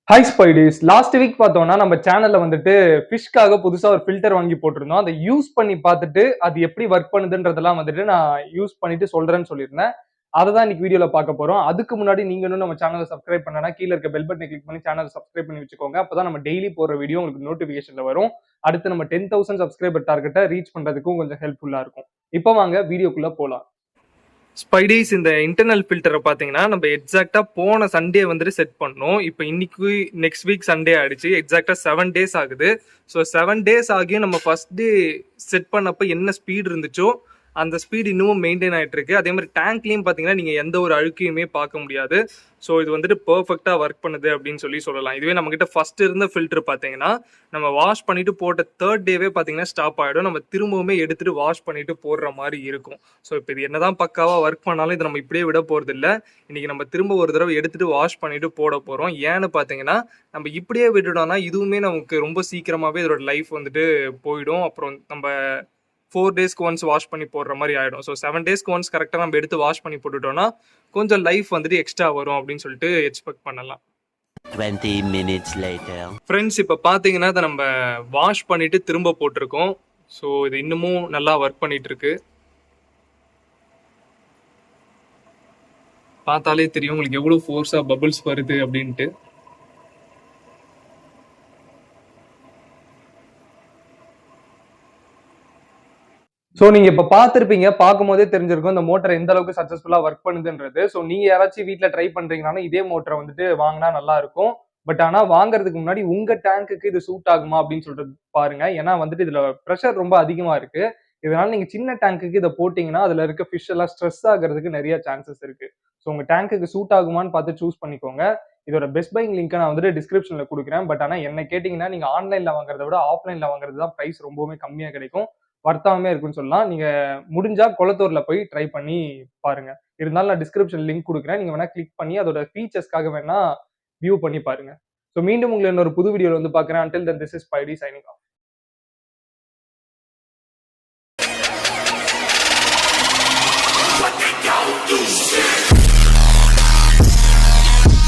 Hi ஸ்பைடிஸ். Last week பார்த்தோம்னா நம்ம சேனல்ல வந்துட்டு ஃபிஷ்க்காக புதுசா ஒரு ஃபில்டர் வாங்கி போட்டிருந்தோம். அத யூஸ் பண்ணி பார்த்துட்டு அது எப்படி ஒர்க் பண்ணுதுன்றதெல்லாம் வந்துட்டு நான் யூஸ் பண்ணிட்டு சொல்றேன்னு சொல்லியிருந்தேன். அததான் இன்னைக்கு வீடியோல பார்க்க போறோம். அதுக்கு முன்னாடி நீங்க இன்னும் நம்ம சேனலை சப்ஸ்கிரைப் பண்ணனா கீழ இருக்க பெல் பட்டனை கிளிக் பண்ணி சேனலை சப்ஸ்கிரைப் பண்ணி வச்சுக்கோங்க. அப்பதான் நம்ம டெய்லி போடுற வீடியோ உங்களுக்கு நோட்டிபிகேஷன்ல வரும். அடுத்து நம்ம 10,000 சப்ஸ்கிரைபர் டார்கெட்ட ரீச் பண்றதுக்கும் கொஞ்சம் ஹெல்ப்ஃபுல்லா இருக்கும். இப்போ வாங்க வீடியோக்குள்ள போலாம். ஸ்பைடிஸ் இந்த இன்டர்னல் ஃபில்டரை பார்த்தீங்கன்னா நம்ம எக்ஸாக்டா போன சண்டே வந்துட்டு செட் பண்ணோம். இப்போ இன்னைக்கு நெக்ஸ்ட் வீக் சண்டே ஆயிடுச்சு. எக்ஸாக்டா 7 டேஸ் ஆகுது. ஸோ 7 டேஸ் ஆகியும் நம்ம ஃபர்ஸ்ட் டே செட் பண்ணப்ப என்ன ஸ்பீட் இருந்துச்சோ அந்த ஸ்பீட் இன்னமும் மெயின்டைன் ஆகிட்டு இருக்கு. அதே மாதிரி டேங்க்லையும் பார்த்தீங்கன்னா நீங்கள் எந்த ஒரு அழுக்கையுமே பார்க்க முடியாது. ஸோ இது வந்துட்டு பர்ஃபெக்டாக ஒர்க் பண்ணுது அப்படின்னு சொல்லலாம். இதுவே நம்மகிட்ட ஃபர்ஸ்ட் இருந்த ஃபில்டர் பார்த்தீங்கன்னா நம்ம வாஷ் பண்ணிட்டு போட்ட தேர்ட் டேவே பார்த்தீங்கன்னா ஸ்டாப் ஆகிடும். நம்ம திரும்பவுமே எடுத்துட்டு வாஷ் பண்ணிட்டு போடுற மாதிரி இருக்கும். ஸோ இப்போ இது என்னதான் பக்காவாக ஒர்க் பண்ணாலும் இதை நம்ம இப்படியே விட போகிறது இல்லை. இன்னைக்கு நம்ம திரும்ப ஒரு தடவை எடுத்துட்டு வாஷ் பண்ணிட்டு போட போகிறோம். ஏன்னு பார்த்தீங்கன்னா நம்ம இப்படியே விட்டுட்டோம்னா இதுவுமே நமக்கு ரொம்ப சீக்கிரமாகவே இதோட லைஃப் வந்துட்டு போயிடும். அப்புறம் நம்ம 4 டேஸ்க்கு ஒன்ஸ் வாஷ் பண்ணி போடுற மாதிரி ஆயிடும். ஸோ 7 டேஸ்க்கு ஒன்ஸ் கரெக்டாக நம்ம எடுத்து வாஷ் பண்ணி போட்டுட்டோம்னா கொஞ்சம் லைஃப் வந்துட்டு எக்ஸ்ட்ரா வரும் அப்படின்னு சொல்லிட்டு எக்ஸ்பெக்ட் பண்ணலாம். 20 minutes later. ஃப்ரெண்ட்ஸ், இப்போ பார்த்தீங்கன்னா இதை நம்ம வாஷ் பண்ணிட்டு திரும்ப போட்டிருக்கோம். ஸோ இது இன்னமும் நல்லா ஒர்க் பண்ணிட்டு இருக்கு. பார்த்தாலே தெரியும் உங்களுக்கு எவ்வளோ ஃபோர்ஸாக பபிள்ஸ் வருது அப்படின்ட்டு. ஸோ நீங்க இப்ப பார்த்திருப்பீங்க, பார்க்கும்போதே தெரிஞ்சிருக்கும் இந்த மோட்டர் எந்த அளவுக்கு சக்சஸ்ஃபுல்லா ஒர்க் பண்ணுதுன்றது. ஸோ நீங்க யாராச்சும் வீட்ல ட்ரை பண்றீங்கனாலும் இதே மோட்டரை வந்துட்டு வாங்கினா நல்லா இருக்கும். பட் ஆனா வாங்குறதுக்கு முன்னாடி உங்க டேங்க்குக்கு இது சூட் ஆகுமா அப்படின்னு சொல்லிட்டு பாருங்க. ஏன்னா வந்துட்டு இதுல பிரஷர் ரொம்ப அதிகமா இருக்கு. இதனால நீங்க சின்ன டேங்க்குக்கு இதை போட்டீங்கன்னா அதுல இருக்க ஃபிஷ் எல்லாம் ஸ்ட்ரெஸ் ஆகிறதுக்கு நிறைய சான்சஸ் இருக்கு. ஸோ உங்க டேங்க்குக்கு சூட் ஆகுமான்னு பார்த்து சூஸ் பண்ணிக்கோங்க. இதோட பெஸ்ட் பையிங் லிங்க் நான் வந்துட்டு டிஸ்கிரிப்ஷன்ல கொடுக்குறேன். பட் ஆனா என்ன கேட்டீங்கன்னா நீங்க ஆன்லைன்ல வாங்குறத விட ஆஃப்லைன்ல வாங்குறது தான் பிரைஸ் ரொம்பவுமே கம்மியா கிடைக்கும். வர்த்தாகமே இருக்குன்னு சொல்லலாம். நீங்க முடிஞ்சா கொளத்தூர்ல போய் ட்ரை பண்ணி பாருங்க. இருந்தாலும் நான் டிஸ்கிரிப்ஷன் லிங்க் குடுக்குறேன். நீங்க வேணா கிளிக் பண்ணி அதோட ஃபீச்சர்ஸ்க்காக வேணா வியூ பண்ணி பாருங்க. ஸோ மீண்டும் உங்களை இன்னொரு புது வீடியோல வந்து பார்க்குறேன். Until then this is Spidey signing off.